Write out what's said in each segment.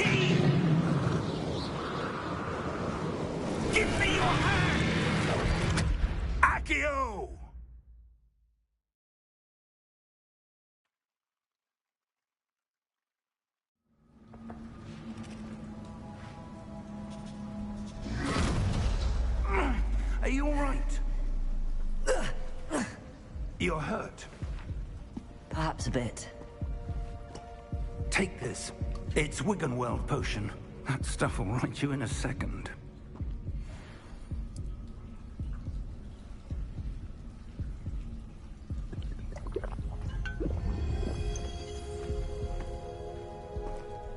key! Give me your hand! Accio! Are you all right? You're hurt. Perhaps a bit. Take this. It's Wiggenweld potion. That stuff will right you in a second.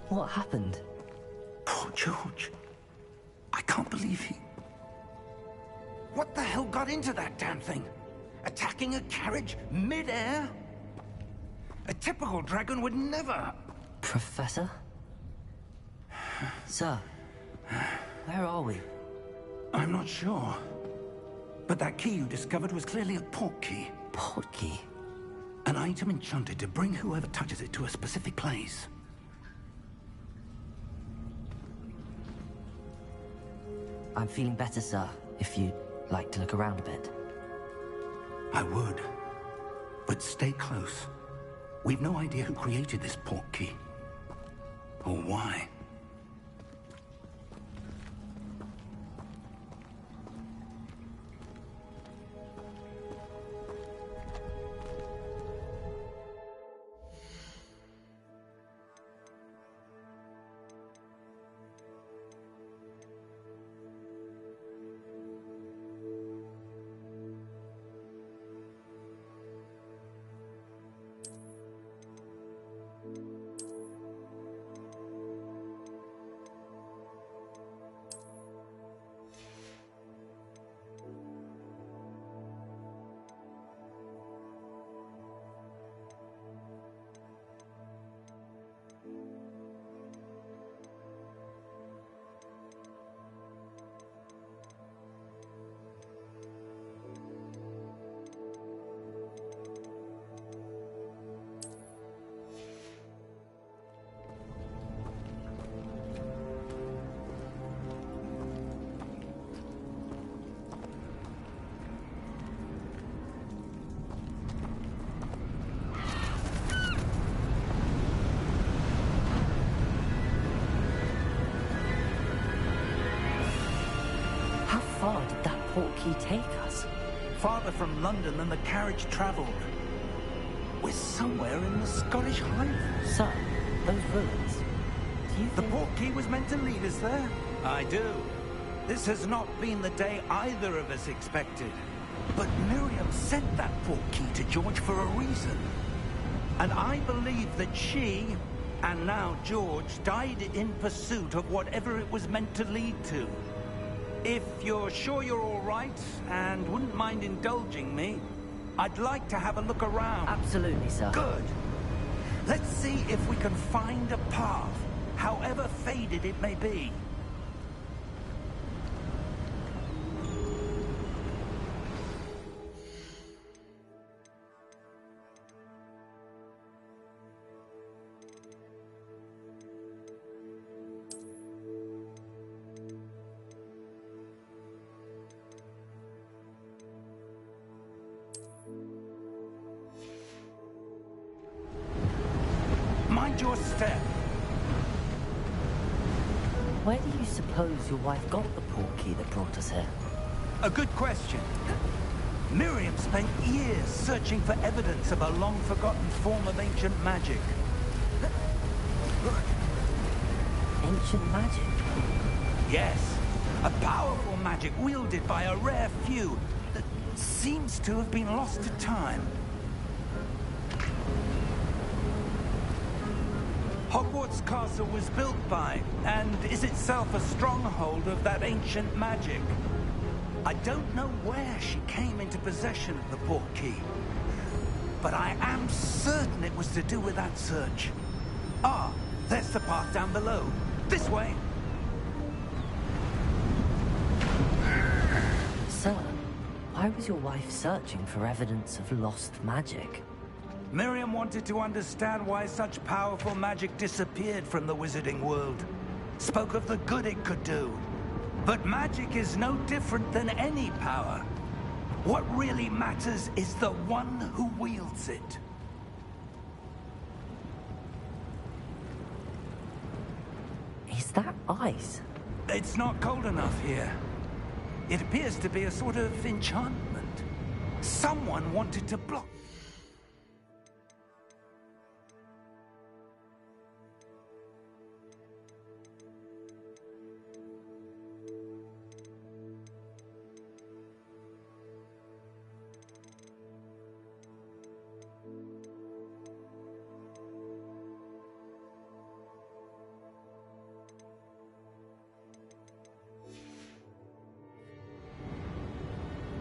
What happened? Poor George. I can't believe he... What the hell got into that damn thing? Attacking a carriage mid-air? A typical dragon would never... Professor? Sir, where are we? I'm not sure. But that key you discovered was clearly a portkey. Portkey? An item enchanted to bring whoever touches it to a specific place. I'm feeling better, sir, if you'd like to look around a bit. I would. But stay close. We've no idea who created this portkey. Or why. How far did that portkey take us? Farther from London than the carriage travelled. We're somewhere in the Scottish Highlands. Sir, those ruins. Do you The think... portkey was meant to lead us there? I do. This has not been the day either of us expected. But Miriam sent that portkey to George for a reason. And I believe that she, and now George, died in pursuit of whatever it was meant to lead to. If you're sure you're all right, and wouldn't mind indulging me, I'd like to have a look around. Absolutely, sir. Good. Let's see if we can find a path, however faded it may be. Mind your step. Where do you suppose your wife got the portkey that brought us here? A good question. Miriam spent years searching for evidence of a long-forgotten form of ancient magic. Ancient magic? Yes, a powerful magic wielded by a rare few that seems to have been lost to time. Hogwarts Castle was built by, and is itself a stronghold of that ancient magic. I don't know where she came into possession of the portkey, but I am certain it was to do with that search. Ah, there's the path down below. This way. Sir, why was your wife searching for evidence of lost magic? Miriam wanted to understand why such powerful magic disappeared from the wizarding world. Spoke of the good it could do. But magic is no different than any power. What really matters is the one who wields it. Is that ice? It's not cold enough here. It appears to be a sort of enchantment. Someone wanted to block...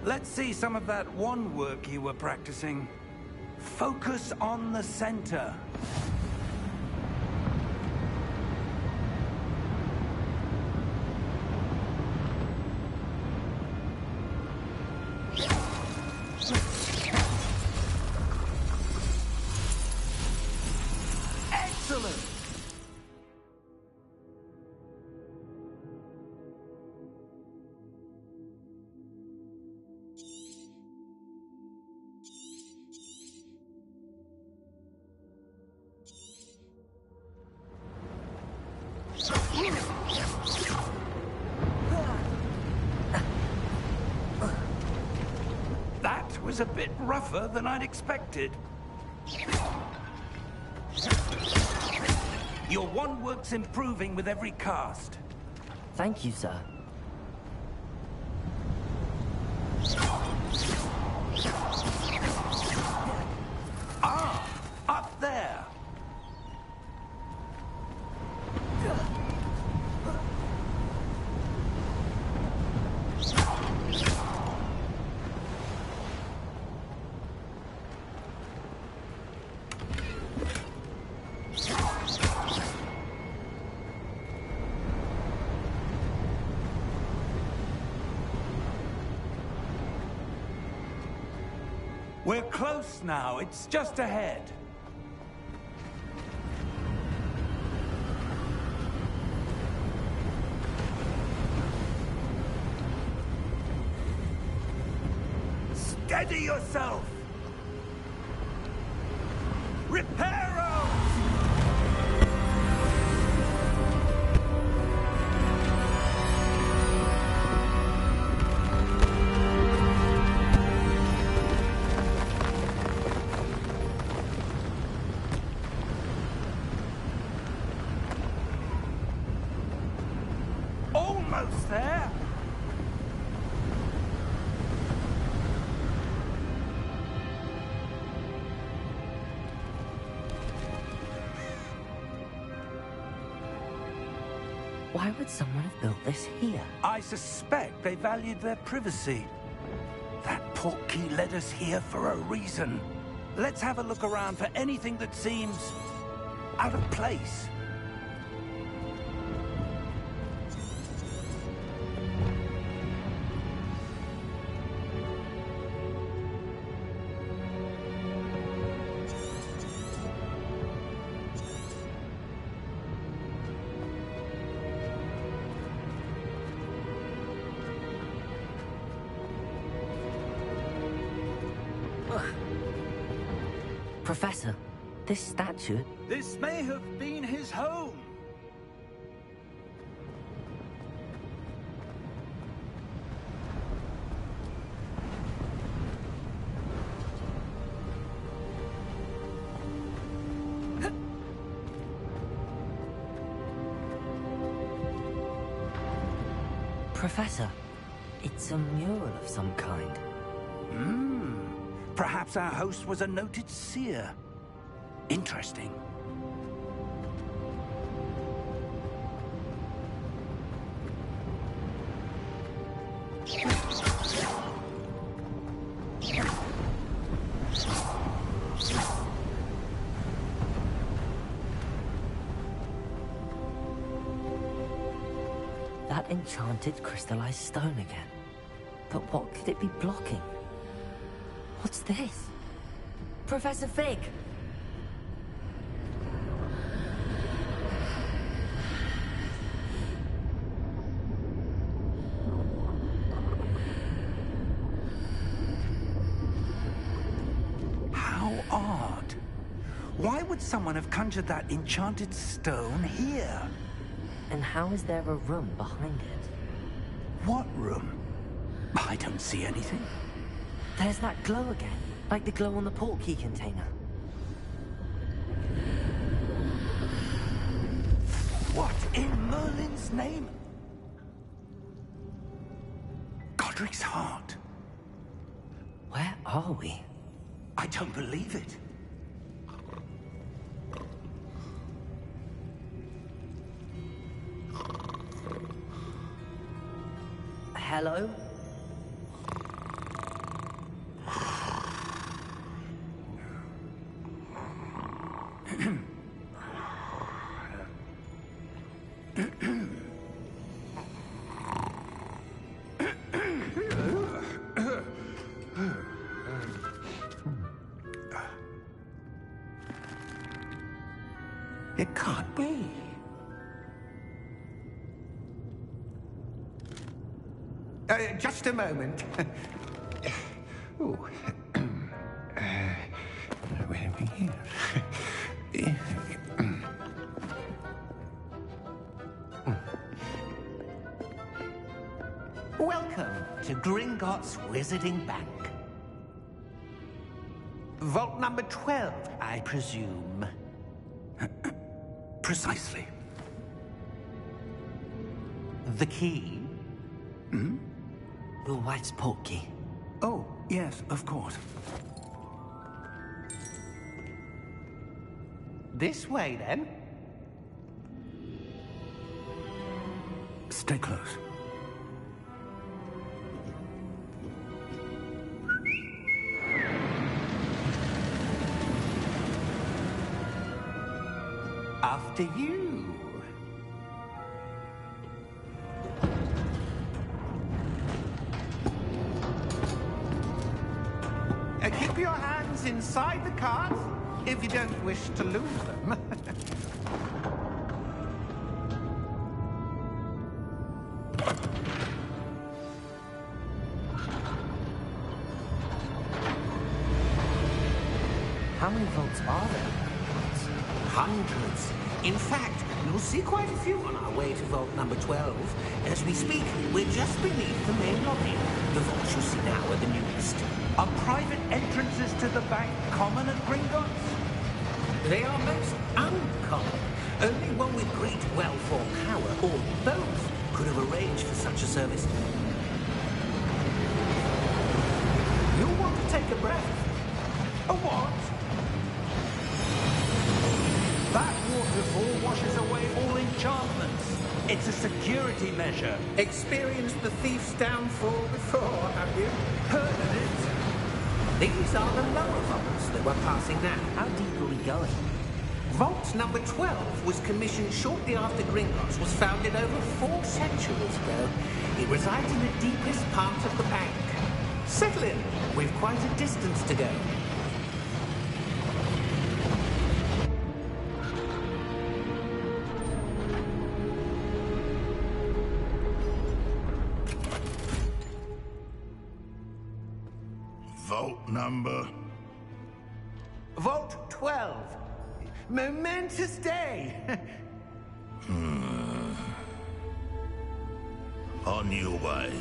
Let's see some of that wand work you were practicing. Focus on the center. Excellent! That was a bit rougher than I'd expected. Your wand work's improving with every cast. Thank you, sir. Ah, up there. We're close now. It's just ahead. Steady yourself! Reparo! Almost there! Why would someone have built this here? I suspect they valued their privacy. That portkey led us here for a reason. Let's have a look around for anything that seems out of place. Professor, this statue... This may have been his home. Professor, it's a mural of some kind. Perhaps our host was a noted seer. Interesting. That enchanted crystallized stone again. But what could it be blocking? What's this? Professor Fig! How odd. Why would someone have conjured that enchanted stone here? And how is there a room behind it? What room? I don't see anything. There's that glow again, like the glow on the portkey container. What in Merlin's name? Godric's heart. Where are we? I don't believe it. Hello? It can't be. Just a moment. Oh. Where are we here? Welcome to Gringotts Wizarding Bank. Vault number 12, I presume. Precisely. The key? Will White's portkey. Oh, yes, of course. This way, then. Stay close. After you. Keep your hands inside the cart if you don't wish to lose them. How many vaults are there? Hundreds. In fact, you'll see quite a few on our way to vault number 12. As we speak, we're just beneath the main lobby. The vaults you see now are the newest. Are private entrances to the bank common at Gringotts? They are most uncommon. Only one with great wealth or power, or both, could have arranged for such a service. You'll want to take a breath. A what? That waterfall washes away all enchantments. It's a security measure. Experienced the thief's downfall before, have you? Heard of it? These are the lower vaults that we're passing now. How deep are we going? Vault number 12 was commissioned shortly after Gringotts was founded over 4 centuries ago. It resides in the deepest part of the bank. Settle in. We've quite a distance to go. Vault number? Vault 12. Momentous day. On your way.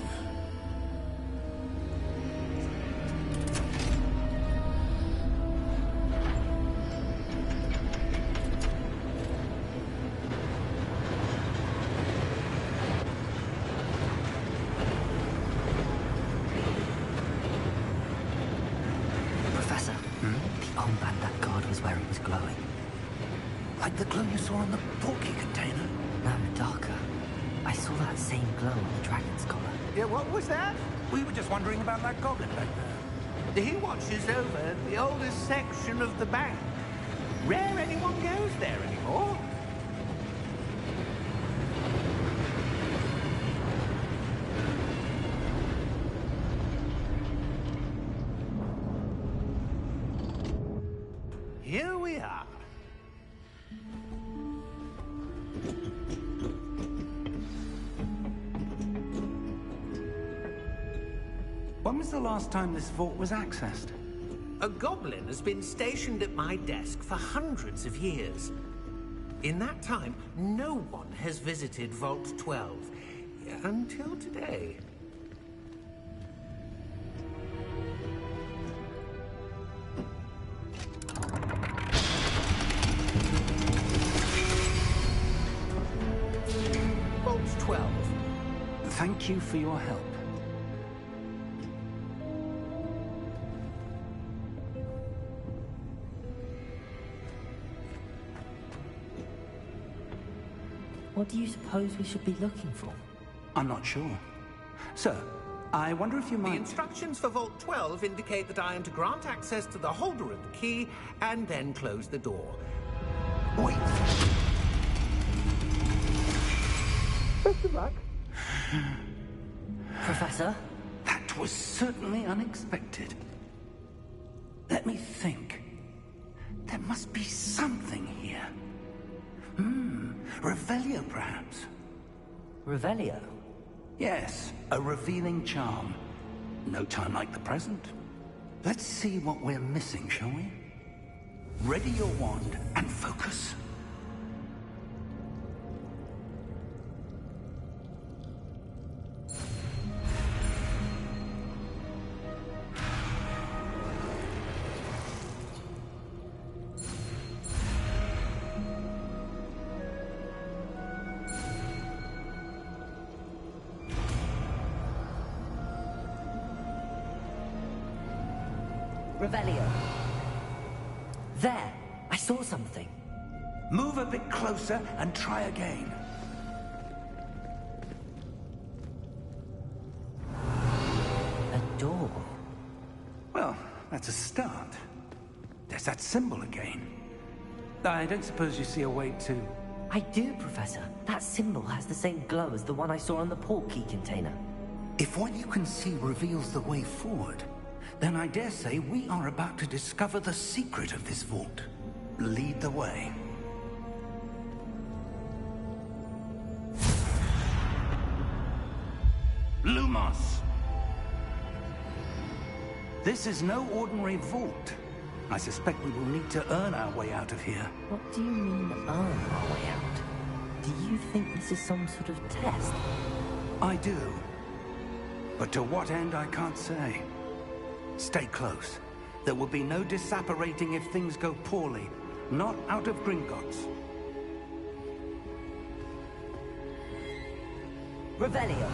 Professor, the armband that guard was wearing was glowing. Like the glow you saw on the portkey container. No, darker. I saw that same glow on the dragon's collar. Yeah, what was that? We were just wondering about that goblin back there. He watches over the oldest section of the bank. Rare anyone goes there anymore. here we are. When was the last time this vault was accessed? A goblin has been stationed at my desk for hundreds of years. In that time, no one has visited Vault 12. Until today. Vault 12. Thank you for your help. What do you suppose we should be looking for? I'm not sure. Sir, I wonder if you The might... instructions for Vault 12 indicate that I am to grant access to the holder of the key and then close the door. Wait! Best of luck. Professor? That was certainly unexpected. Let me think. There must be something here. Revelio, perhaps? Revelio? Yes, a revealing charm. No time like the present. Let's see what we're missing, shall we? Ready your wand and focus. Revelio. There! I saw something. Move a bit closer and try again. A door. Well, that's a start. There's that symbol again. I don't suppose you see a way to... I do, Professor. That symbol has the same glow as the one I saw on the port key container. If what you can see reveals the way forward, then I dare say we are about to discover the secret of this vault. Lead the way. Lumos! This is no ordinary vault. I suspect we will need to earn our way out of here. What do you mean, earn our way out? Do you think this is some sort of test? I do. But to what end, I can't say. Stay close. There will be no disapparating if things go poorly. Not out of Gringotts. Revelio.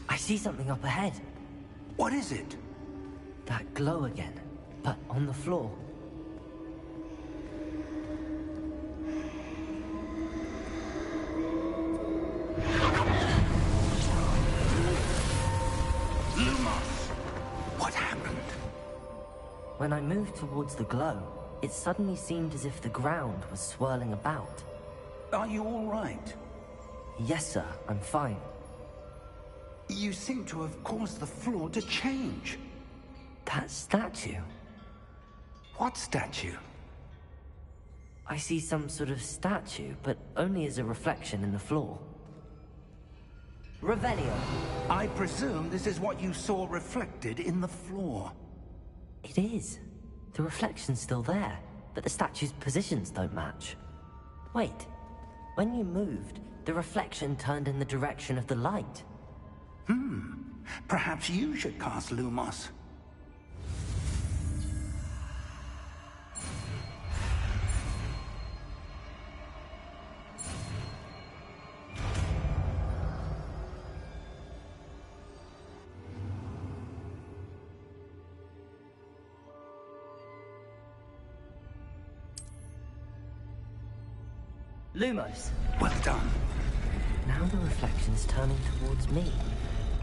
I see something up ahead. What is it? That glow again, but on the floor. Lumos! What happened? When I moved towards the glow, it suddenly seemed as if the ground was swirling about. Are you all right? Yes, sir, I'm fine. You seem to have caused the floor to change. That statue? What statue? I see some sort of statue, but only as a reflection in the floor. Revelio. I presume this is what you saw reflected in the floor. It is. The reflection's still there, but the statue's positions don't match. Wait. When you moved, the reflection turned in the direction of the light. Perhaps you should cast Lumos. Lumos. Well done. Now the reflection's turning towards me.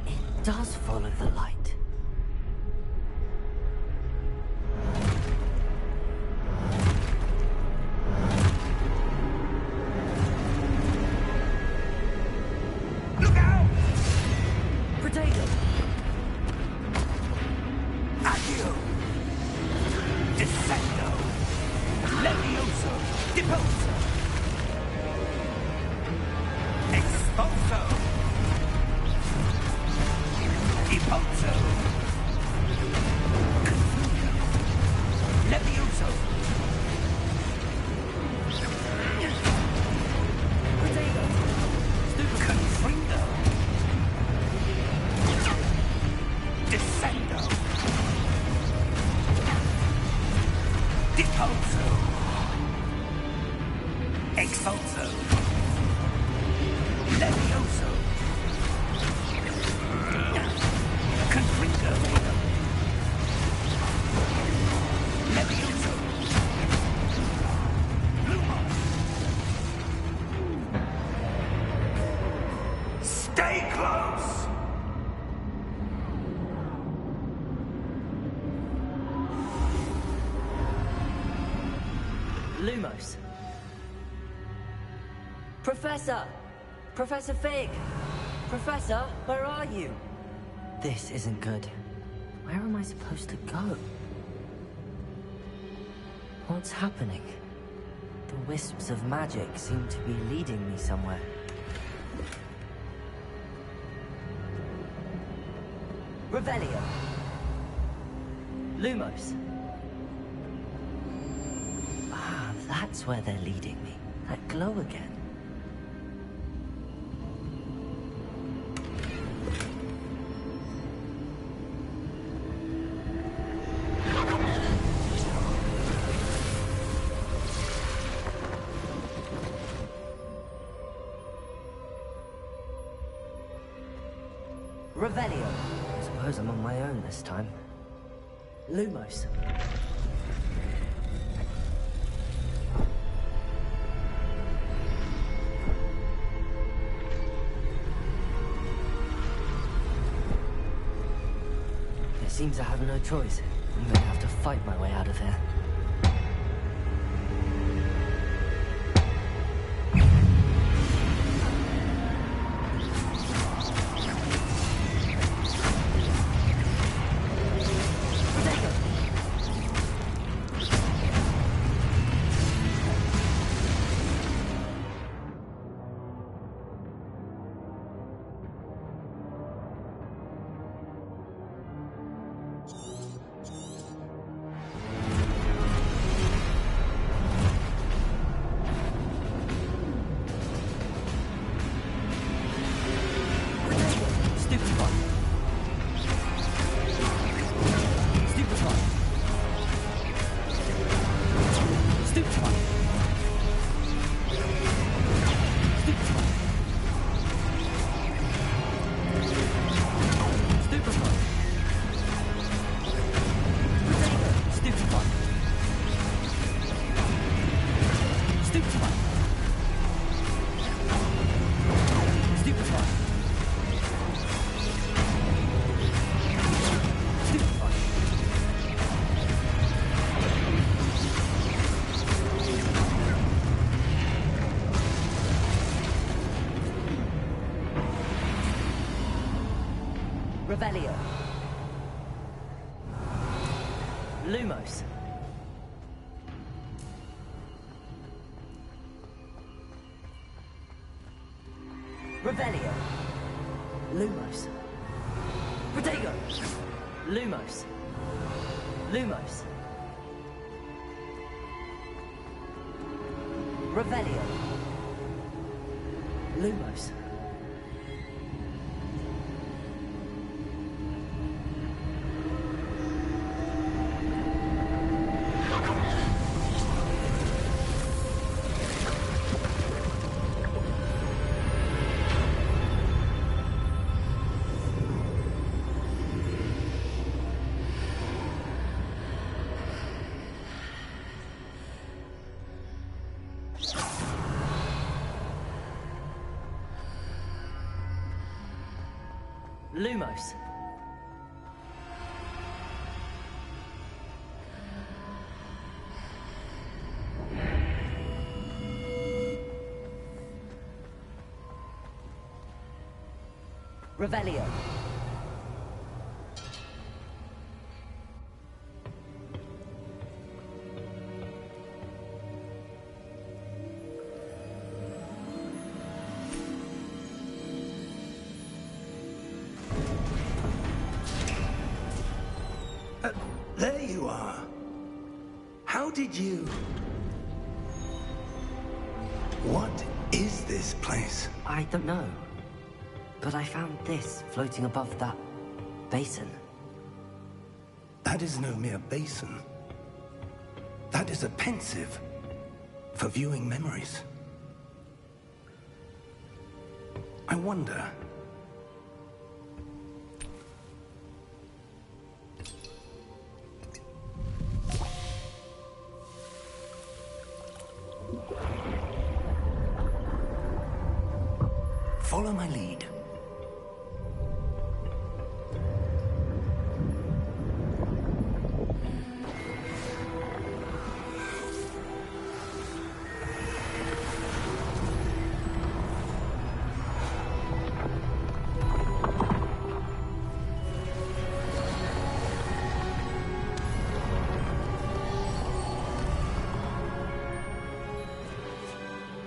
It does follow the light. Levioso! Confringo! Levioso! Lumos! Stay close! Lumos. Professor! Professor Fig! Professor, where are you? This isn't good. Where am I supposed to go? What's happening? The wisps of magic seem to be leading me somewhere. Revelio! Lumos! Ah, that's where they're leading me. That glow again. Revelio. I suppose I'm on my own this time. Lumos. It seems I have no choice. I'm gonna have to fight my way out of here. Revelio. Lumos. Revelio. Lumos. Protego. Lumos. Lumos. Revelio. Lumos. Lumos. Revelio. There you are. How did you... What is this place? I don't know. But I found this floating above that basin. That is no mere basin. That is a pensive for viewing memories. I wonder... Follow my lead.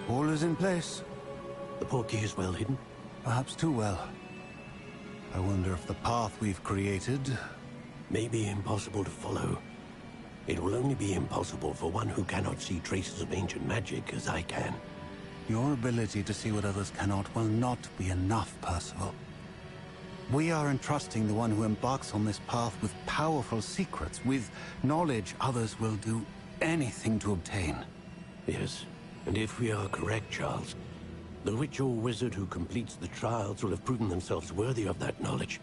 All is in place. The portkey is well hidden. Perhaps too well. I wonder if the path we've created... May be impossible to follow. It will only be impossible for one who cannot see traces of ancient magic as I can. Your ability to see what others cannot will not be enough, Percival. We are entrusting the one who embarks on this path with powerful secrets, with knowledge others will do anything to obtain. Yes, and if we are correct, Charles, the witch or wizard who completes the trials will have proven themselves worthy of that knowledge,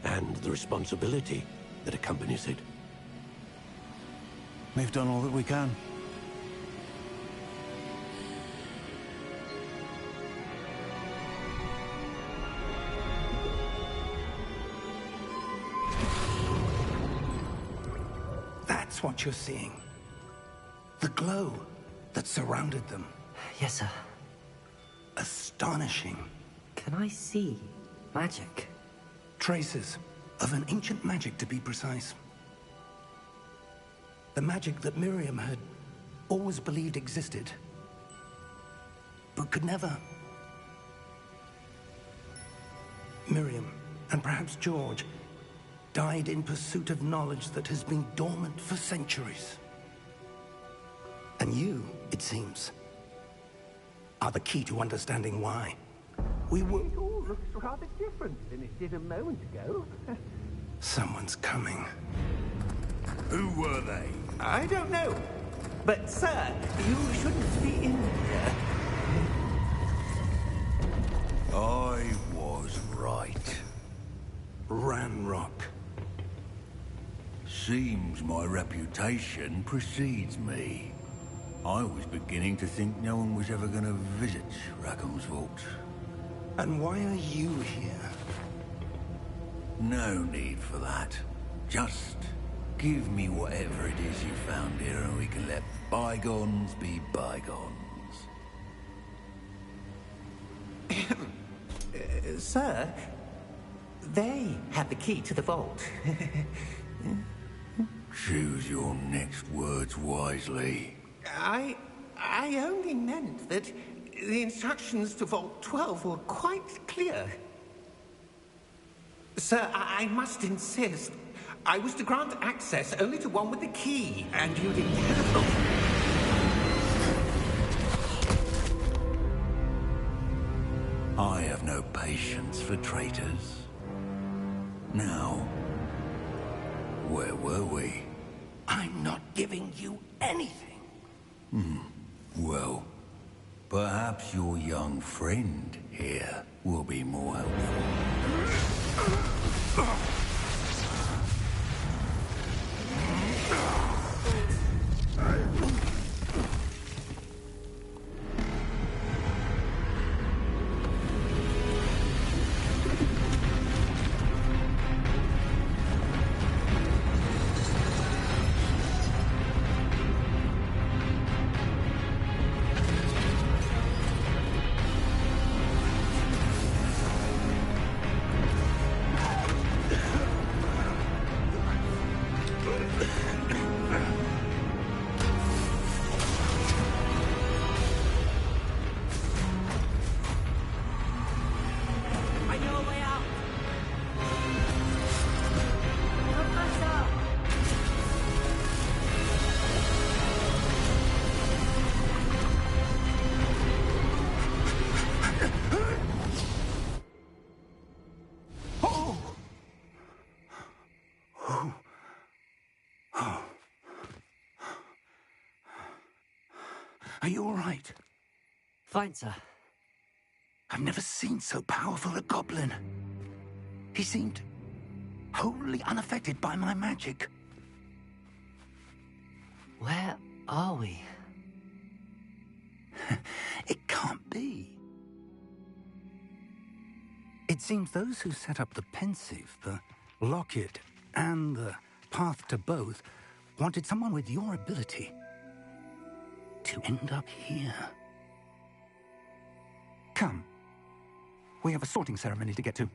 and the responsibility that accompanies it. We've done all that we can. That's what you're seeing. The glow that surrounded them. Yes, sir. Astonishing. Can I see magic? Traces of an ancient magic, to be precise. The magic that Miriam had always believed existed, but could never. Miriam, and perhaps George, died in pursuit of knowledge that has been dormant for centuries. And you, it seems, are the key to understanding why. We were... It all looks rather different than it did a moment ago. Someone's coming. Who were they? I don't know. But, sir, you shouldn't be in here. I was right. Ranrock. Seems my reputation precedes me. I was beginning to think no one was ever going to visit Rackham's Vault. And why are you here? No need for that. Just give me whatever it is you found here and we can let bygones be bygones. Sir, they have the key to the vault. Choose your next words wisely. I only meant that the instructions to Vault 12 were quite clear. Sir, I must insist. I was to grant access only to one with the key, and you didn't have them. I have no patience for traitors. Now, where were we? I'm not giving you anything. Well, perhaps your young friend here will be more helpful. Are you all right? Fine, sir. I've never seen so powerful a goblin. He seemed wholly unaffected by my magic. Where are we? It can't be. It seems those who set up the Pensieve, the Locket, and the Path to Both wanted someone with your ability to end up here. Come. We have a sorting ceremony to get to.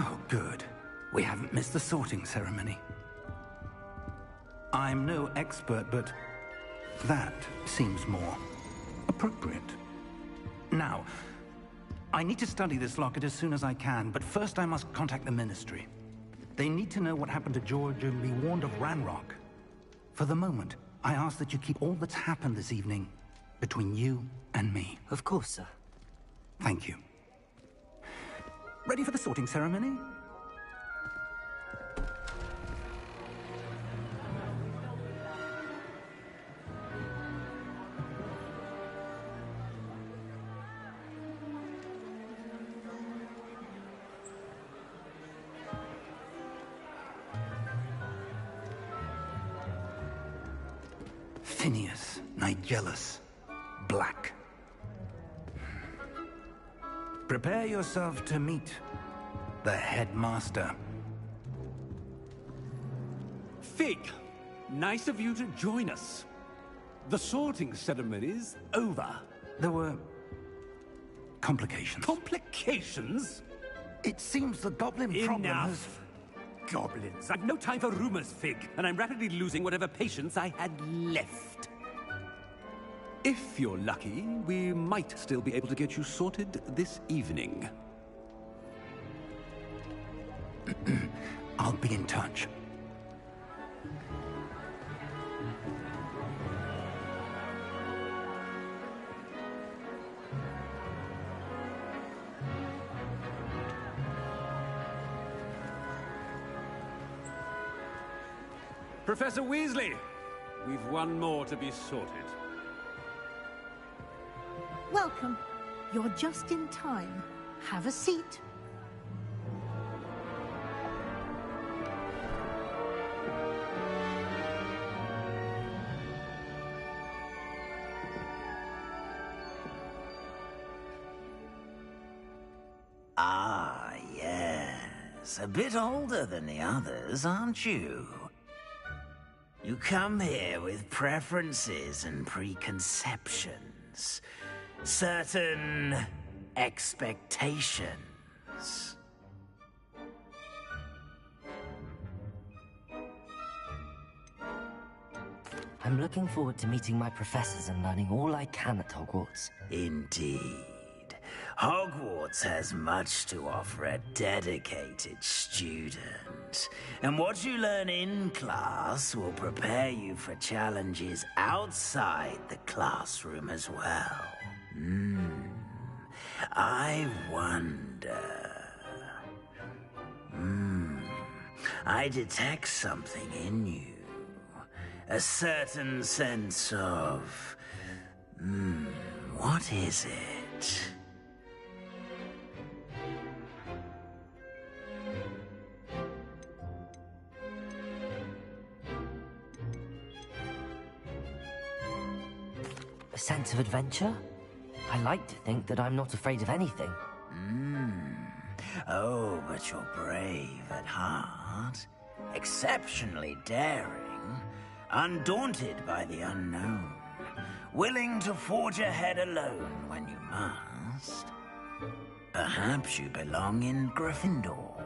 Oh, good. We haven't missed the sorting ceremony. I'm no expert, but that seems more appropriate. Now, I need to study this locket as soon as I can, but first I must contact the Ministry. They need to know what happened to George and be warned of Ranrock. For the moment, I ask that you keep all that's happened this evening between you and me. Of course, sir. Thank you. Ready for the sorting ceremony? Phineas Nigellus Black. Prepare yourself to meet the headmaster. Fig, nice of you to join us. The sorting ceremony's over. There were complications. Complications? It seems the goblin problem has... Enough! Goblins. I've no time for rumors, Fig, and I'm rapidly losing whatever patience I had left. If you're lucky, we might still be able to get you sorted this evening. I'll be in touch. Professor Weasley, we've one more to be sorted. Welcome. You're just in time. Have a seat. Ah, yes. A bit older than the others, aren't you? You come here with preferences and preconceptions. Certain expectations. I'm looking forward to meeting my professors and learning all I can at Hogwarts. Indeed. Hogwarts has much to offer a dedicated student. And what you learn in class will prepare you for challenges outside the classroom as well. I wonder... I detect something in you. A certain sense of... what is it? A sense of adventure? I like to think that I'm not afraid of anything. Oh, but you're brave at heart. Exceptionally daring. Undaunted by the unknown. Willing to forge ahead alone when you must. Perhaps you belong in Gryffindor.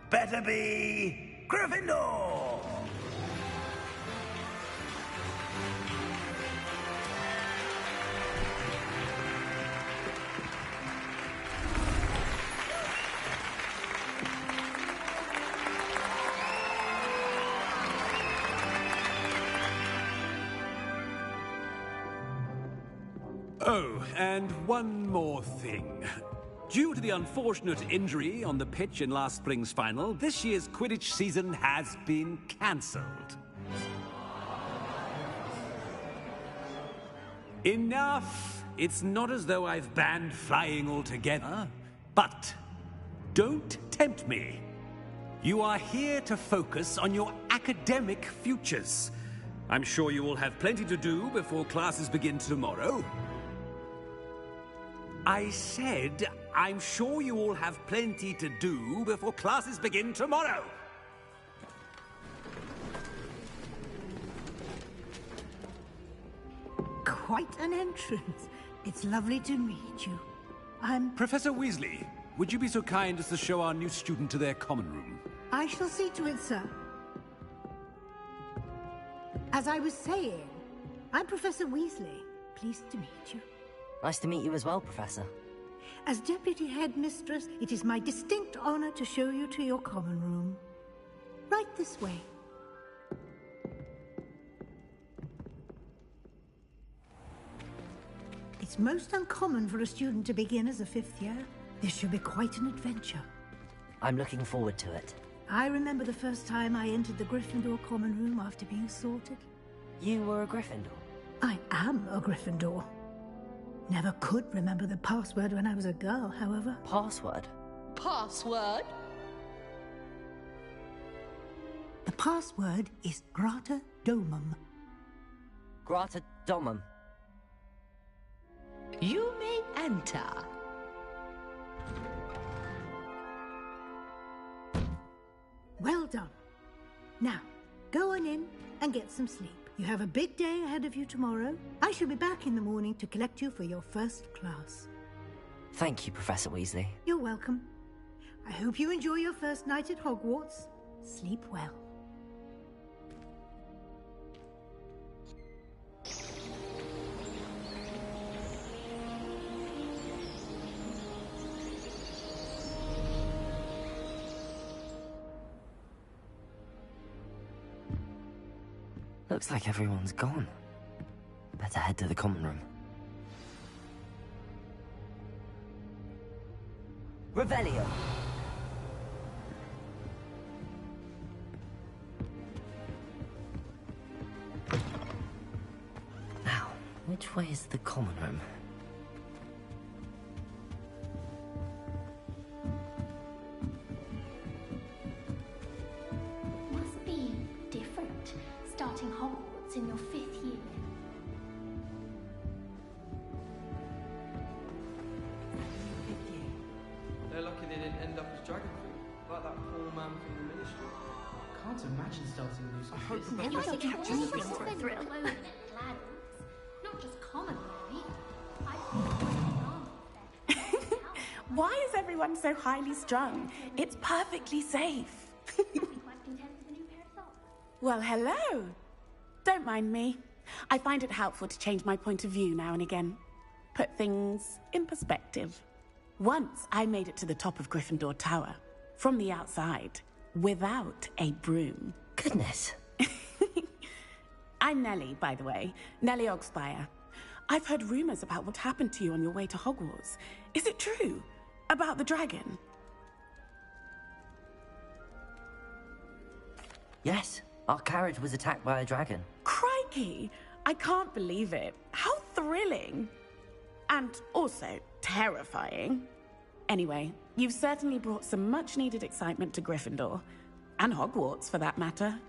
Better be Gryffindor! Oh, and one more thing. Due to the unfortunate injury on the pitch in last spring's final, this year's Quidditch season has been cancelled. Enough! It's not as though I've banned flying altogether. But don't tempt me. You are here to focus on your academic futures. I'm sure you will have plenty to do before classes begin tomorrow. I said, I'm sure you all have plenty to do before classes begin tomorrow. Quite an entrance. It's lovely to meet you. Professor Weasley, would you be so kind as to show our new student to their common room? I shall see to it, sir. As I was saying, I'm Professor Weasley. Pleased to meet you. Nice to meet you as well, Professor. As Deputy Headmistress, it is my distinct honor to show you to your common room. Right this way. It's most uncommon for a student to begin as a fifth year. This should be quite an adventure. I'm looking forward to it. I remember the first time I entered the Gryffindor common room after being sorted. You were a Gryffindor? I am a Gryffindor. Never could remember the password when I was a girl, however. Password? Password? The password is Grata Domum. Grata Domum. You may enter. Well done. Now, go on in and get some sleep. You have a big day ahead of you tomorrow. I shall be back in the morning to collect you for your first class. Thank you, Professor Weasley. You're welcome. I hope you enjoy your first night at Hogwarts. Sleep well. Looks like everyone's gone. Better head to the common room. Revelio! Which way is the common room? Must be different, starting Hogwarts in your 5th year. They're lucky they didn't end up as dragon food, like that poor man from the ministry. I can't imagine starting a new school. I hope the Anyway, professor it's catches just us. been clothing and ladders. Not just common, really. Why is everyone so highly strung? It's perfectly safe. Well, hello. Don't mind me. I find it helpful to change my point of view now and again. Put things in perspective. Once I made it to the top of Gryffindor Tower, from the outside, without a broom. Goodness. I'm Nellie, by the way. Nellie Ogspire. I've heard rumors about what happened to you on your way to Hogwarts. Is it true? About the dragon? Yes, our carriage was attacked by a dragon. Crikey! I can't believe it. How thrilling! And also terrifying. Anyway, you've certainly brought some much-needed excitement to Gryffindor. And Hogwarts, for that matter.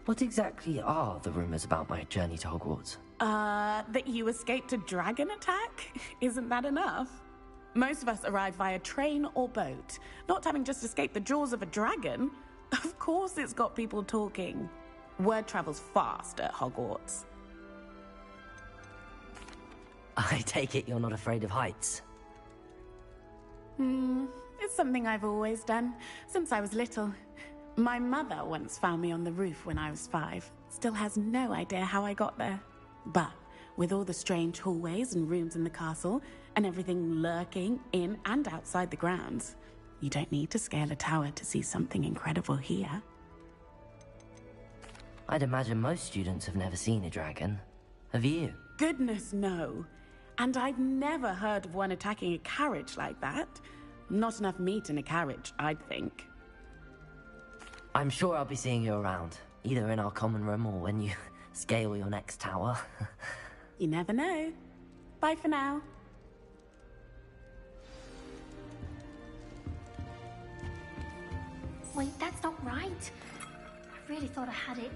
What exactly are the rumors about my journey to Hogwarts? That you escaped a dragon attack? Isn't that enough? Most of us arrive via train or boat, not having just escaped the jaws of a dragon. Of course it's got people talking. Word travels fast at Hogwarts. I take it you're not afraid of heights. It's something I've always done, since I was little. My mother once found me on the roof when I was 5. Still has no idea how I got there. But with all the strange hallways and rooms in the castle, and everything lurking in and outside the grounds, you don't need to scale a tower to see something incredible here. I'd imagine most students have never seen a dragon. Have you? Goodness, no. And I've never heard of one attacking a carriage like that. Not enough meat in a carriage, I'd think. I'm sure I'll be seeing you around, either in our common room or when you scale your next tower. You never know. Bye for now. Wait, that's not right. I really thought I had it.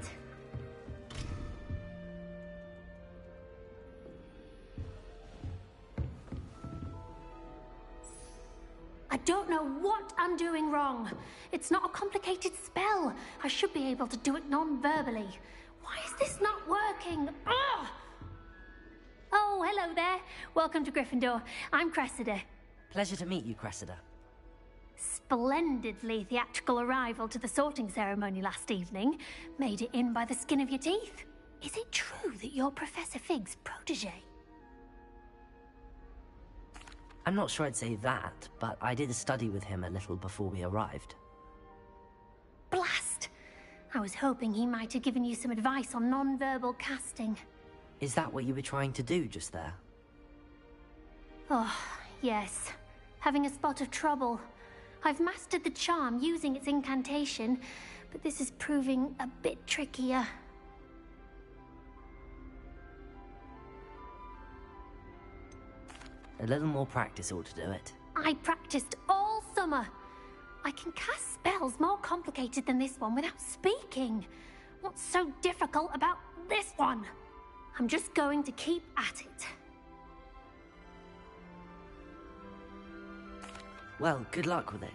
I don't know what I'm doing wrong. It's not a complicated spell. I should be able to do it non-verbally. Why is this not working? Ugh! Oh, hello there. Welcome to Gryffindor. I'm Cressida. Pleasure to meet you, Cressida. Splendidly theatrical arrival to the sorting ceremony last evening. Made it in by the skin of your teeth. Is it true that you're Professor Fig's protege? I'm not sure I'd say that, but I did study with him a little before we arrived. Blast! I was hoping he might have given you some advice on non-verbal casting. Is that what you were trying to do just there? Oh, yes. Having a spot of trouble. I've mastered the charm using its incantation, but this is proving a bit trickier. A little more practice ought to do it. I practiced all summer. I can cast spells more complicated than this one without speaking. What's so difficult about this one? I'm just going to keep at it. Well, good luck with it.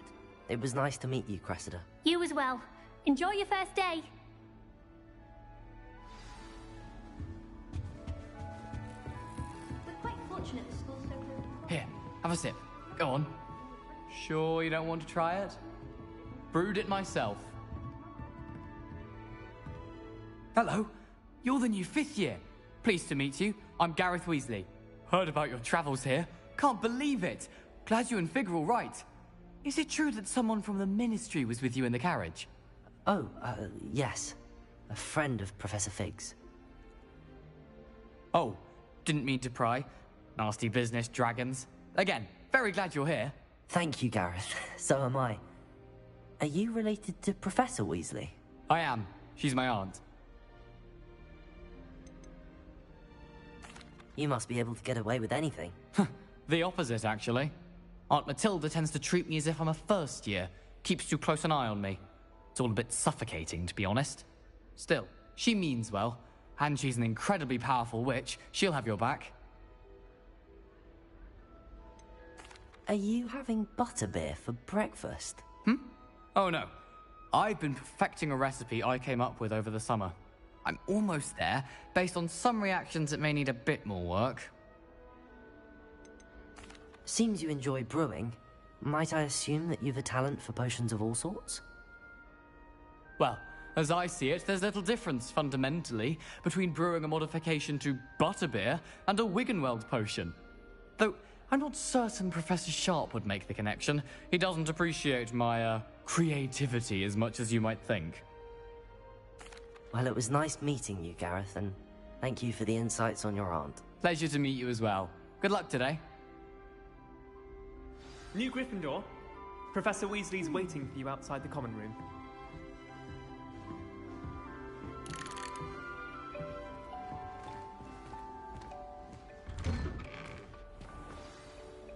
It was nice to meet you, Cressida. You as well. Enjoy your first day. We're quite fortunate the school's so close. Here, have a sip. Go on. Sure you don't want to try it? Brewed it myself. Hello, you're the new 5th year. Pleased to meet you. I'm Gareth Weasley. Heard about your travels here. Can't believe it. Glad you and Fig are all right. Is it true that someone from the Ministry was with you in the carriage? Oh, yes. A friend of Professor Fig's. Oh, didn't mean to pry. Nasty business, dragons. Again, very glad you're here. Thank you, Gareth. So am I. Are you related to Professor Weasley? I am. She's my aunt. You must be able to get away with anything. The opposite, actually. Aunt Matilda tends to treat me as if I'm a first year. Keeps too close an eye on me. It's all a bit suffocating, to be honest. Still, she means well, and she's an incredibly powerful witch. She'll have your back. Are you having butterbeer for breakfast? Oh no. I've been perfecting a recipe I came up with over the summer. I'm almost there, based on some reactions that may need a bit more work. Seems you enjoy brewing. Might I assume that you've a talent for potions of all sorts? Well, as I see it, there's little difference, fundamentally, between brewing a modification to butterbeer and a Wiggenweld potion. Though, I'm not certain Professor Sharp would make the connection. He doesn't appreciate my, creativity as much as you might think. Well, it was nice meeting you, Gareth, and thank you for the insights on your aunt. Pleasure to meet you as well. Good luck today. New Gryffindor. Professor Weasley's waiting for you outside the common room.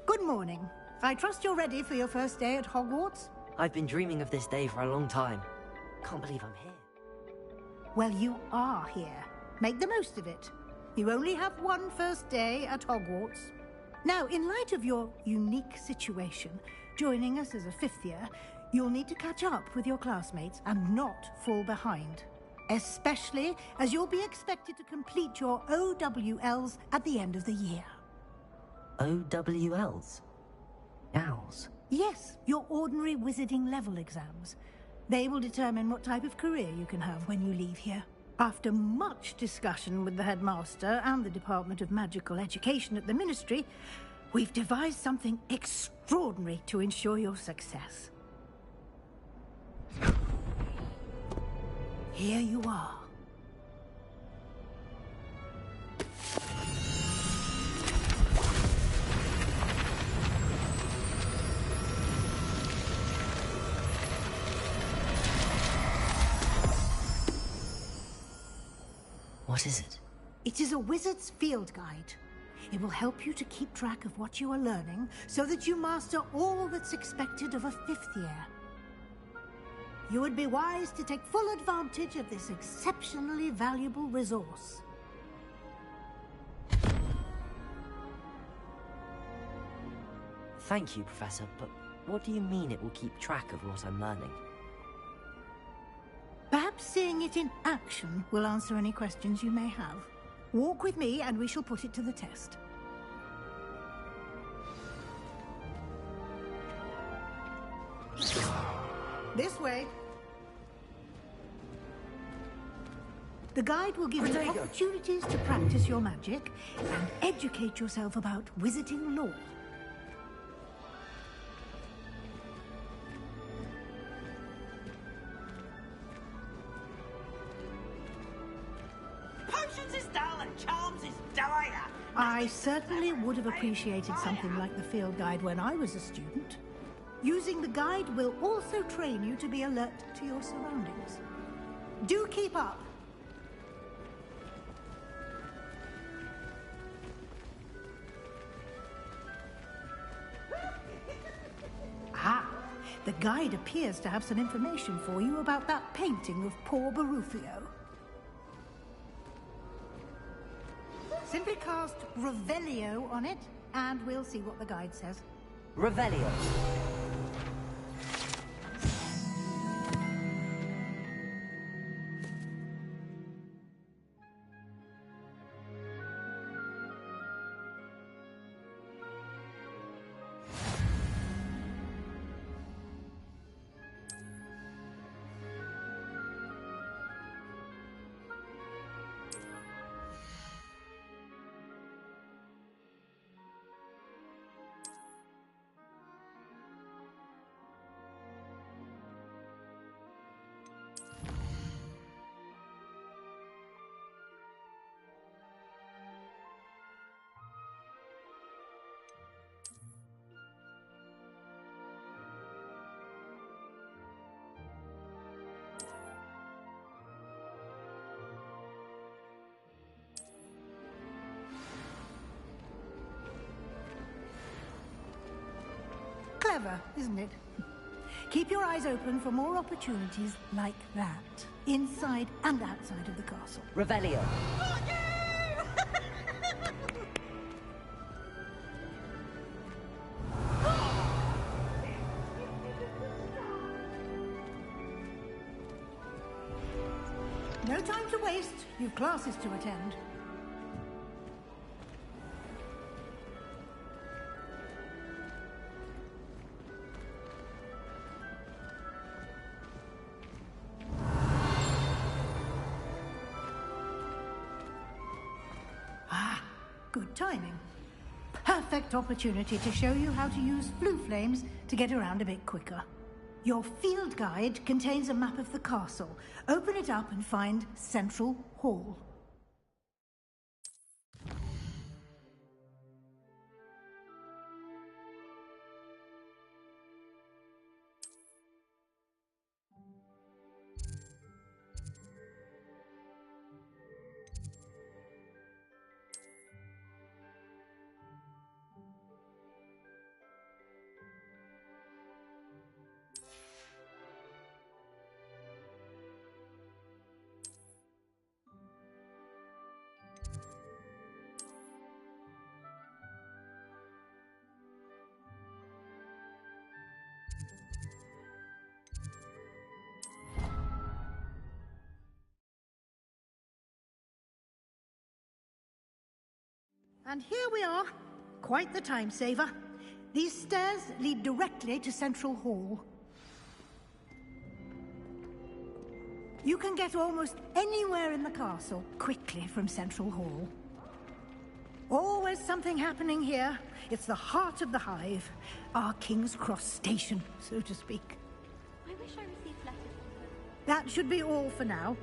Good morning. I trust you're ready for your first day at Hogwarts? I've been dreaming of this day for a long time. Can't believe I'm here. Well, you are here. Make the most of it. You only have one first day at Hogwarts. Now, in light of your unique situation, joining us as a fifth year, you'll need to catch up with your classmates and not fall behind. Especially as you'll be expected to complete your OWLs at the end of the year. OWLs? Owls? Yes, your ordinary wizarding level exams. They will determine what type of career you can have when you leave here. After much discussion with the headmaster and the Department of Magical Education at the Ministry, we've devised something extraordinary to ensure your success. Here you are. What is it? It is a wizard's field guide. It will help you to keep track of what you are learning so that you master all that's expected of a fifth year. You would be wise to take full advantage of this exceptionally valuable resource. Thank you, Professor, but what do you mean it will keep track of what I'm learning? Perhaps seeing it in action will answer any questions you may have. Walk with me and we shall put it to the test. This way. The guide will give you opportunities to practice your magic and educate yourself about wizarding lore. Potions is dull and charms is dire. I certainly would have appreciated something like the field guide when I was a student. Using the guide will also train you to be alert to your surroundings. Do keep up. Ah, the guide appears to have some information for you about that painting of poor Barufio. Simply cast Revelio on it, and we'll see what the guide says. Revelio. Clever, isn't it? Keep your eyes open for more opportunities like that, inside and outside of the castle. Revelio. No time to waste. You've classes to attend. Ah, good timing. Perfect opportunity to show you how to use flue flames to get around a bit quicker. Your field guide contains a map of the castle. Open it up and find Central Hall. And here we are. Quite the time saver. These stairs lead directly to Central Hall. You can get almost anywhere in the castle quickly from Central Hall. Always something happening here. It's the heart of the Hive. Our King's Cross station, so to speak. I wish I received letters. That should be all for now.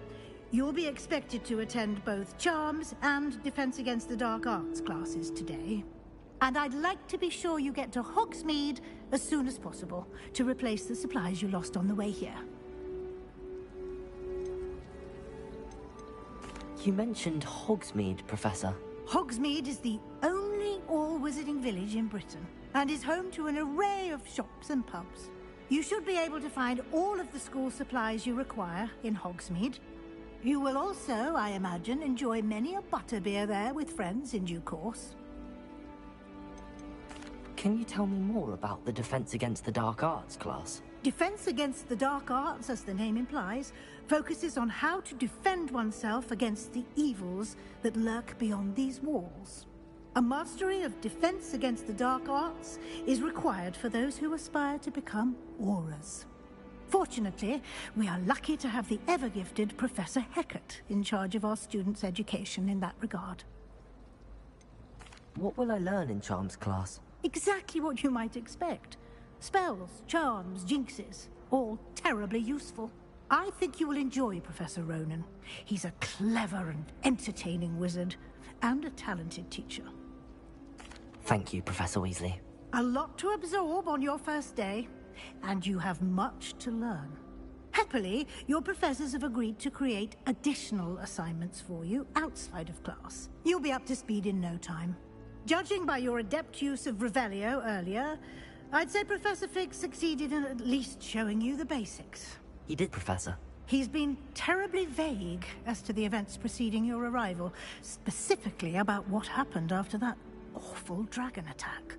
You'll be expected to attend both Charms and Defense Against the Dark Arts classes today. And I'd like to be sure you get to Hogsmeade as soon as possible to replace the supplies you lost on the way here. You mentioned Hogsmeade, Professor. Hogsmeade is the only all-wizarding village in Britain and is home to an array of shops and pubs. You should be able to find all of the school supplies you require in Hogsmeade. You will also, I imagine, enjoy many a butterbeer there with friends in due course. Can you tell me more about the Defense Against the Dark Arts class? Defense Against the Dark Arts, as the name implies, focuses on how to defend oneself against the evils that lurk beyond these walls. A mastery of Defense Against the Dark Arts is required for those who aspire to become Aurors. Fortunately, we are lucky to have the ever-gifted Professor Hecat in charge of our students' education in that regard. What will I learn in Charms class? Exactly what you might expect. Spells, charms, jinxes, all terribly useful. I think you will enjoy Professor Ronen. He's a clever and entertaining wizard, and a talented teacher. Thank you, Professor Weasley. A lot to absorb on your first day, and you have much to learn. Happily, your professors have agreed to create additional assignments for you outside of class. You'll be up to speed in no time. Judging by your adept use of Revelio earlier, I'd say Professor Fig succeeded in at least showing you the basics. He did, Professor. He's been terribly vague as to the events preceding your arrival, specifically about what happened after that awful dragon attack.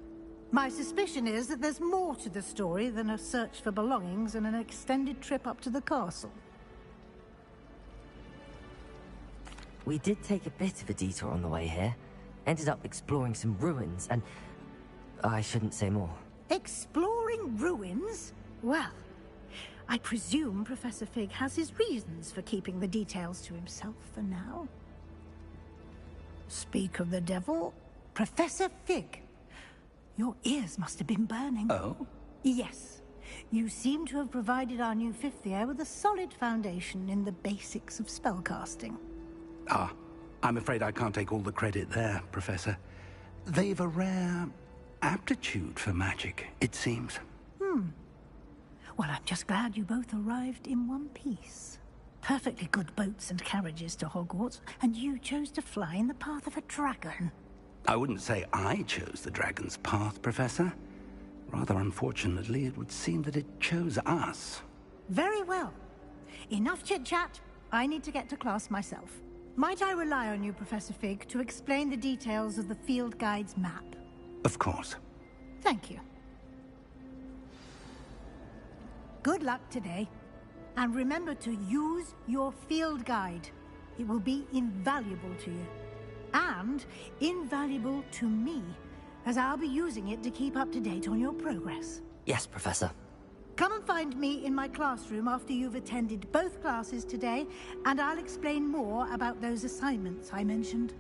My suspicion is that there's more to the story than a search for belongings and an extended trip up to the castle. We did take a bit of a detour on the way here. Ended up exploring some ruins and... I shouldn't say more. Exploring ruins? Well, I presume Professor Fig has his reasons for keeping the details to himself for now. Speak of the devil, Professor Fig. Your ears must have been burning. Oh? Yes. You seem to have provided our new fifth year with a solid foundation in the basics of spellcasting. Ah, I'm afraid I can't take all the credit there, Professor. They've a rare aptitude for magic, it seems. Well, I'm just glad you both arrived in one piece. Perfectly good boats and carriages to Hogwarts, and you chose to fly in the path of a dragon. I wouldn't say I chose the dragon's path, Professor. Rather unfortunately, it would seem that it chose us. Very well. Enough chit-chat. I need to get to class myself. Might I rely on you, Professor Fig, to explain the details of the field guide's map? Of course. Thank you. Good luck today. And remember to use your field guide. It will be invaluable to you. And invaluable to me, as I'll be using it to keep up to date on your progress. Yes, Professor. Come and find me in my classroom after you've attended both classes today, and I'll explain more about those assignments I mentioned.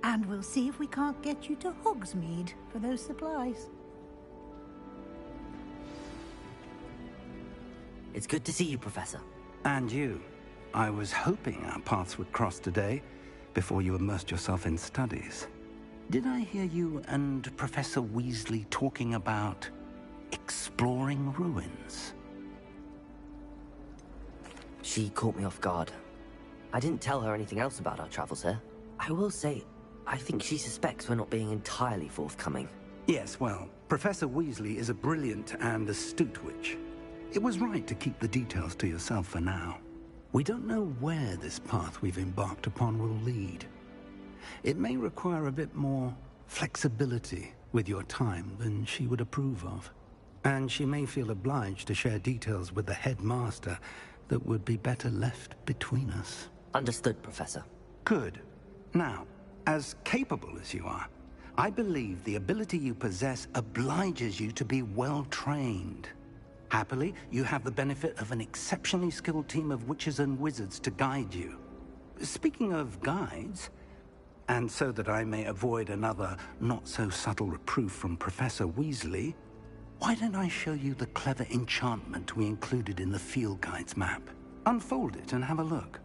And we'll see if we can't get you to Hogsmeade for those supplies. It's good to see you, Professor. And you. I was hoping our paths would cross today, before you immersed yourself in studies. Did I hear you and Professor Weasley talking about exploring ruins? She caught me off guard. I didn't tell her anything else about our travels here. I will say, I think she suspects we're not being entirely forthcoming. Yes, well, Professor Weasley is a brilliant and astute witch. It was right to keep the details to yourself for now. We don't know where this path we've embarked upon will lead. It may require a bit more flexibility with your time than she would approve of. And she may feel obliged to share details with the headmaster that would be better left between us. Understood, Professor. Good. Now, as capable as you are, I believe the ability you possess obliges you to be well trained. Happily, you have the benefit of an exceptionally skilled team of witches and wizards to guide you. Speaking of guides, and so that I may avoid another not-so-subtle reproof from Professor Weasley, why don't I show you the clever enchantment we included in the field guide's map? Unfold it and have a look.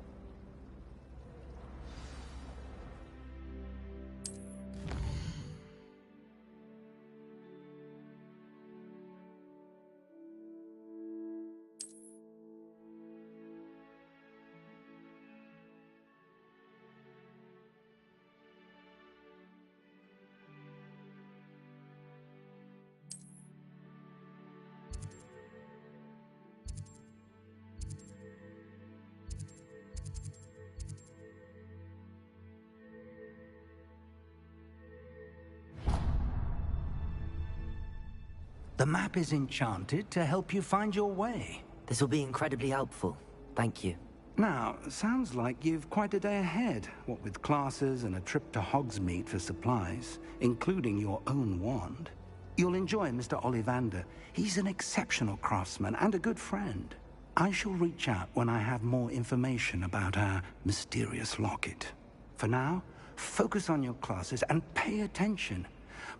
The map is enchanted to help you find your way. This will be incredibly helpful. Thank you. Now, sounds like you've quite a day ahead, what with classes and a trip to Hogsmeade for supplies, including your own wand. You'll enjoy Mr. Ollivander. He's an exceptional craftsman and a good friend. I shall reach out when I have more information about our mysterious locket. For now, focus on your classes and pay attention.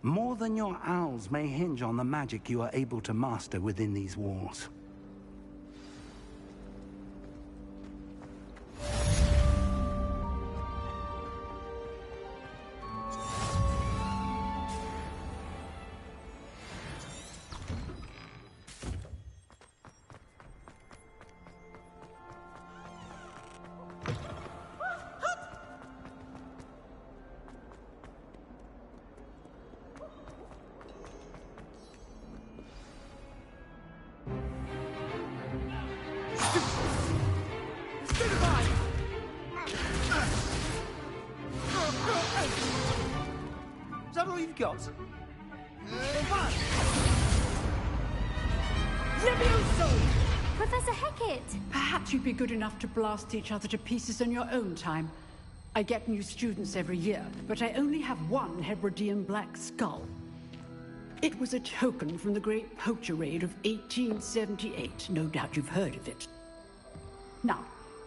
More than your owls may hinge on the magic you are able to master within these walls. Is that all you've got? Levioso! Professor Hecat! Perhaps you'd be good enough to blast each other to pieces in your own time. I get new students every year, but I only have one Hebridean black skull. It was a token from the Great Poacher Raid of 1878. No doubt you've heard of it. Now,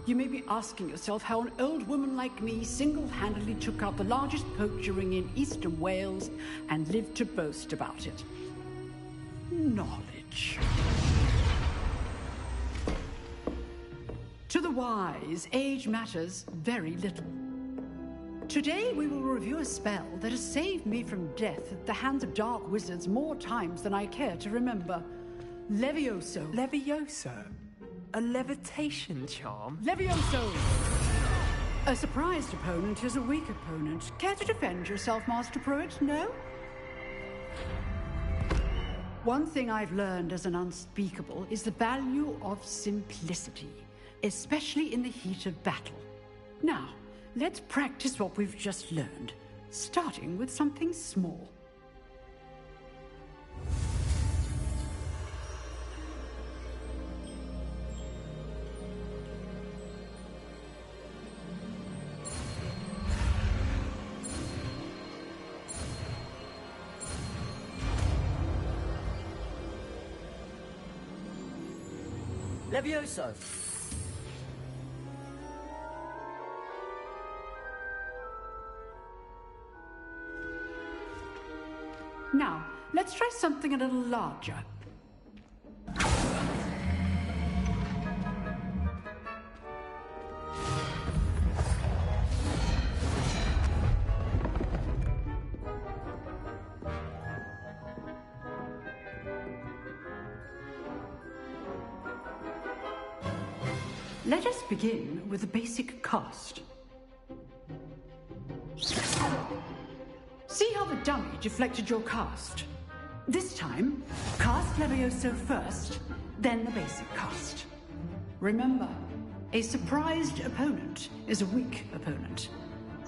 you may be asking yourself how an old woman like me single-handedly took out the largest poacher ring in eastern Wales and lived to boast about it. Knowledge. To the wise, age matters very little. Today we will review a spell that has saved me from death at the hands of dark wizards more times than I care to remember. Levioso. Levioso? A levitation charm? Levioso! A surprised opponent is a weak opponent. Care to defend yourself, Master Pruitt? No? One thing I've learned as an unspeakable is the value of simplicity, especially in the heat of battle. Now, let's practice what we've just learned, starting with something small. Levioso! Now, let's try something a little larger. Let us begin with the basic cast. See how the dummy deflected your cast? This time, cast Levioso first, then the basic cast. Remember, a surprised opponent is a weak opponent.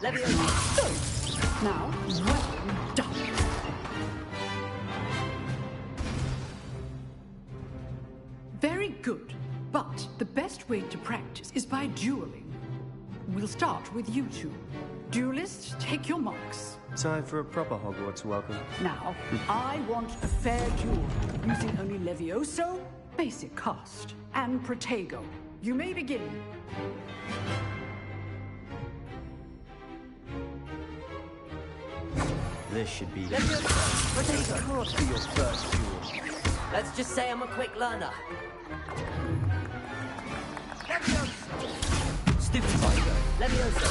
Levioso! Now, well done. Very good. But the best way to practice is by dueling. We'll start with you two. Duelists, take your marks. Time for a proper Hogwarts welcome. Now, I want a fair duel, using only Levioso, basic cast, and Protego. You may begin. This should be... Levioso! Protego! This can't be your first duel. Let's just say I'm a quick learner. Stupid Tiger! Levioso!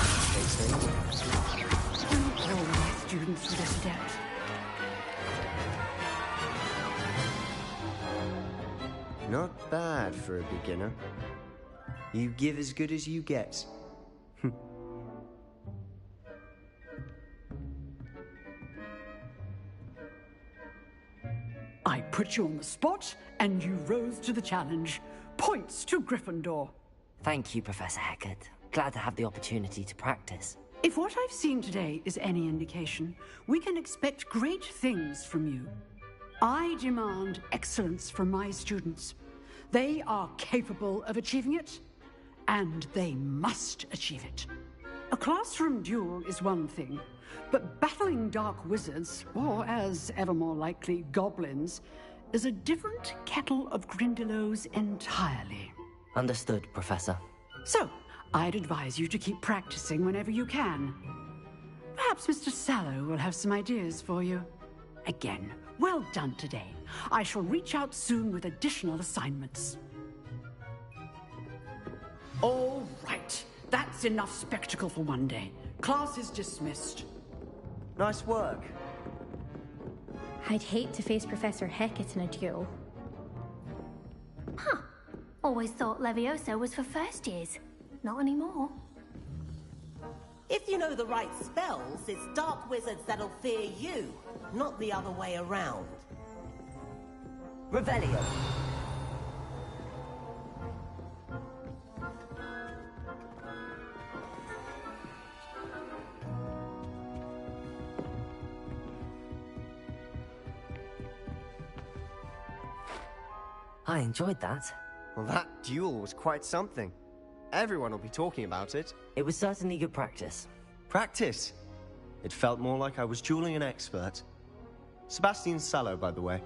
All my students are this adept. Not bad for a beginner. You give as good as you get. I put you on the spot, and you rose to the challenge. Points to Gryffindor. Thank you, Professor Hecat. Glad to have the opportunity to practice. If what I've seen today is any indication, we can expect great things from you. I demand excellence from my students. They are capable of achieving it, and they must achieve it. A classroom duel is one thing, but battling dark wizards, or as ever more likely, goblins, is a different kettle of Grindylows entirely. Understood, Professor. So, I'd advise you to keep practicing whenever you can. Perhaps Mr. Sallow will have some ideas for you. Again, well done today. I shall reach out soon with additional assignments. All right. That's enough spectacle for one day. Class is dismissed. Nice work. I'd hate to face Professor Hecat in a duel. Huh. Always thought Levioso was for first years. Not anymore. If you know the right spells, it's dark wizards that'll fear you, not the other way around. Revelio. I enjoyed that. Well, that duel was quite something. Everyone will be talking about it. It was certainly good practice. Practice? It felt more like I was dueling an expert. Sebastian Sallow, by the way.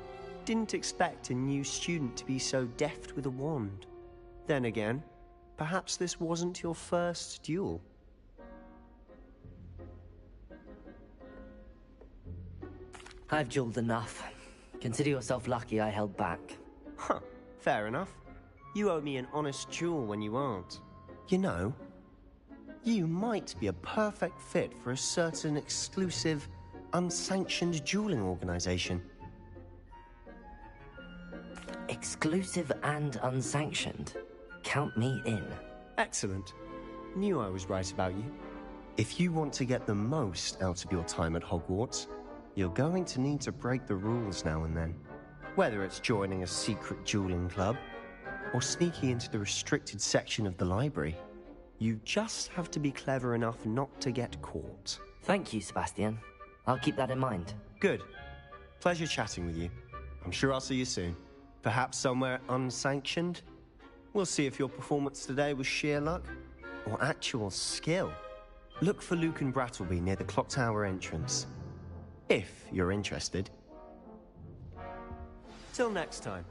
Didn't expect a new student to be so deft with a wand. Then again, perhaps this wasn't your first duel. I've dueled enough. Consider yourself lucky I held back. Huh, fair enough. You owe me an honest duel when you aren't. You know, you might be a perfect fit for a certain exclusive, unsanctioned dueling organization. Exclusive and unsanctioned? Count me in. Excellent. Knew I was right about you. If you want to get the most out of your time at Hogwarts, you're going to need to break the rules now and then. Whether it's joining a secret dueling club, or sneaking into the restricted section of the library, you just have to be clever enough not to get caught. Thank you, Sebastian. I'll keep that in mind. Good. Pleasure chatting with you. I'm sure I'll see you soon. Perhaps somewhere unsanctioned? We'll see if your performance today was sheer luck or actual skill. Look for Luke and Brattleby near the clock tower entrance. If you're interested. Till next time.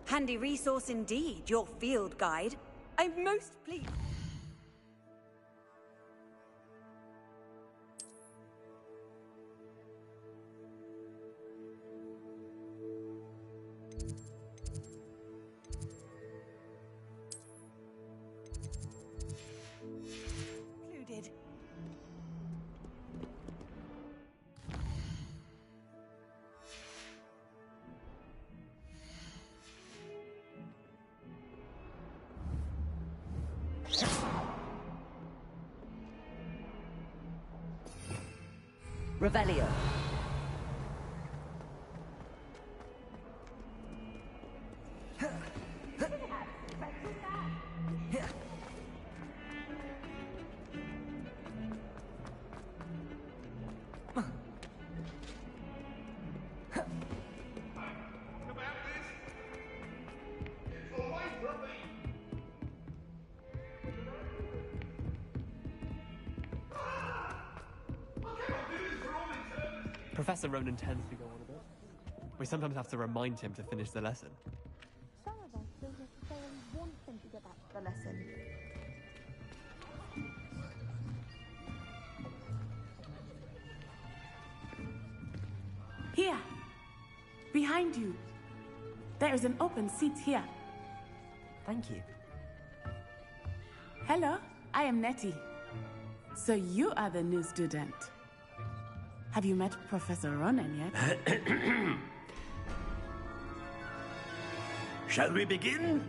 Handy resource indeed, your field guide. I'm most pleased. Included. Revelio. Professor Ronan tends to go on a bit. We sometimes have to remind him to finish the lesson. Some of us don't necessarily want him to get back to the lesson. Here! Behind you! There is an open seat here. Thank you. Hello, I am Nettie. So you are the new student. Have you met Professor Ronan yet? Shall we begin?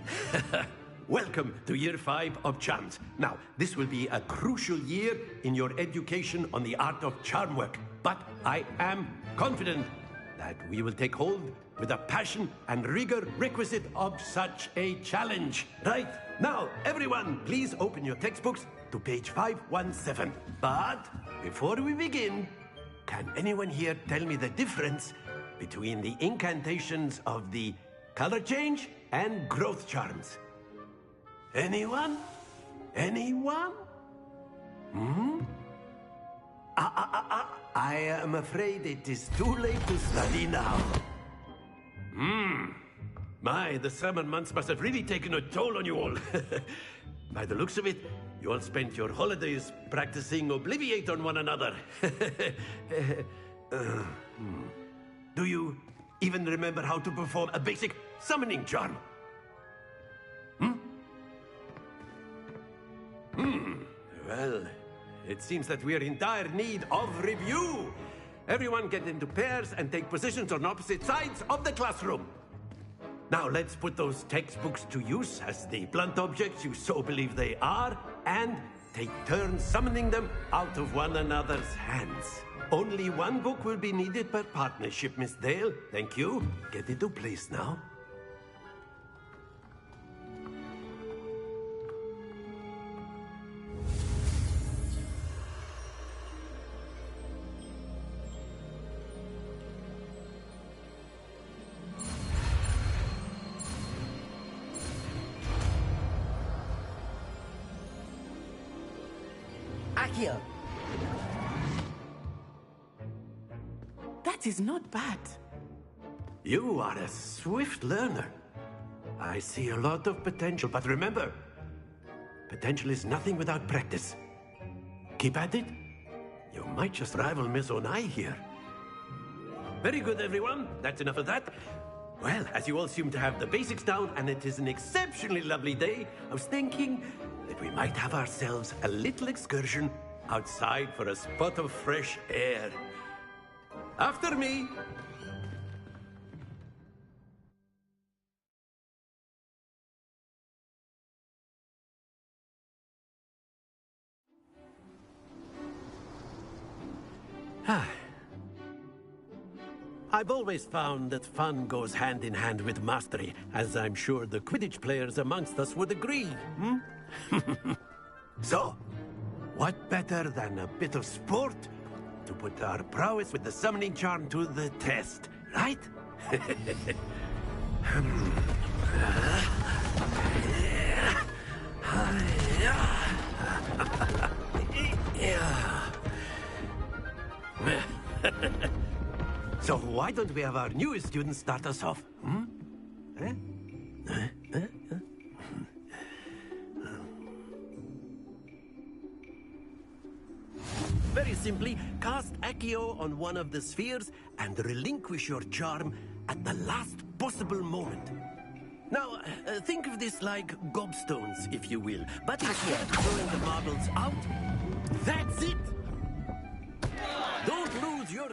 Welcome to Year 5 of Charms. Now, this will be a crucial year in your education on the art of charm work, but I am confident that we will take hold with the passion and rigor requisite of such a challenge. Right, now, everyone, please open your textbooks to page 517. But before we begin, can anyone here tell me the difference between the incantations of the color change and growth charms? Anyone? Anyone? I am afraid it is too late to study now. My, the summer months must have really taken a toll on you all. By the looks of it, you all spent your holidays practicing Obliviate on one another. Do you even remember how to perform a basic summoning charm? Well, it seems that we are in dire need of review. Everyone get into pairs and take positions on opposite sides of the classroom. Now let's put those textbooks to use as the blunt objects you so believe they are, and take turns summoning them out of one another's hands. Only one book will be needed per partnership, Miss Dale. Thank you. Get into place now. Accio! That is not bad. You are a swift learner. I see a lot of potential, but remember, potential is nothing without practice. Keep at it. You might just rival Miss Onai here. Very good, everyone. That's enough of that. Well, as you all seem to have the basics down, and it is an exceptionally lovely day, I was thinking that we might have ourselves a little excursion outside for a spot of fresh air. After me! I've always found that fun goes hand in hand with mastery, as I'm sure the Quidditch players amongst us would agree, So, what better than a bit of sport to put our prowess with the summoning charm to the test, right? So why don't we have our newest student start us off? Very simply, cast Accio on one of the spheres and relinquish your charm at the last possible moment. Now, think of this like gobstones, if you will. But instead, throwing the marbles out, that's it! Don't lose your